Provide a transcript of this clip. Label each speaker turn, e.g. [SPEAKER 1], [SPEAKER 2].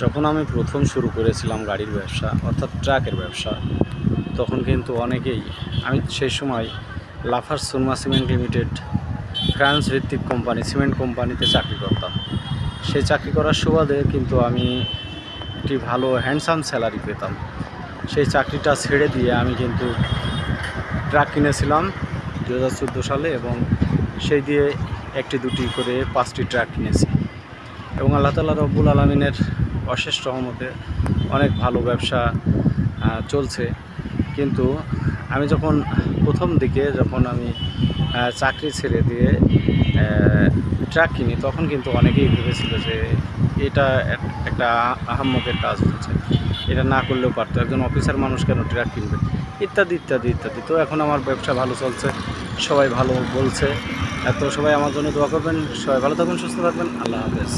[SPEAKER 1] যখন আমি প্রথম শুরু করেছিলাম গাড়ির ব্যবসা অর্থাৎ ট্রাকের ব্যবসা, তখন কিন্তু অনেকেই, আমি সেই সময় Lafarge Surma cement limited France ভিত্তিক কোম্পানি, সিমেন্ট কোম্পানিতে চাকরি করতাম। সেই চাকরি করার সুবাদে কিন্তু আমি একটি ভালো হ্যান্ডসাম স্যালারি পেতাম। সেই চাকরিটা ছেড়ে দিয়ে আমি কিন্তু ট্রাক কিনেছিলাম 2014 সালে, এবং সেই দিয়ে একটি দুটি করে 5টি ট্রাক কিনেছি। এবং আল্লাহ তাআলা রব্বুল আলামিনের অশেষ রহমতে অনেক ভালো ব্যবসা চলছে। কিন্তু আমি যখন প্রথম দিকে আমি চাকরি ছেড়ে দিয়ে ট্রাক কিনি, তখন কিন্তু অনেকেই ভেবেছিল যে এটা একটা আহাম্মকের কাজ হচ্ছে, এটা না করলেও পারতো, একজন অফিসার মানুষ কেন ট্রাক কিনবে, ইত্যাদি ইত্যাদি ইত্যাদি। তো এখন আমার ব্যবসা ভালো চলছে, সবাই ভালো বলছে। তো সবাই আমার জন্য দোয়া করবেন। সবাই ভালো থাকবেন, সুস্থ থাকবেন। আল্লাহ হাফেজ।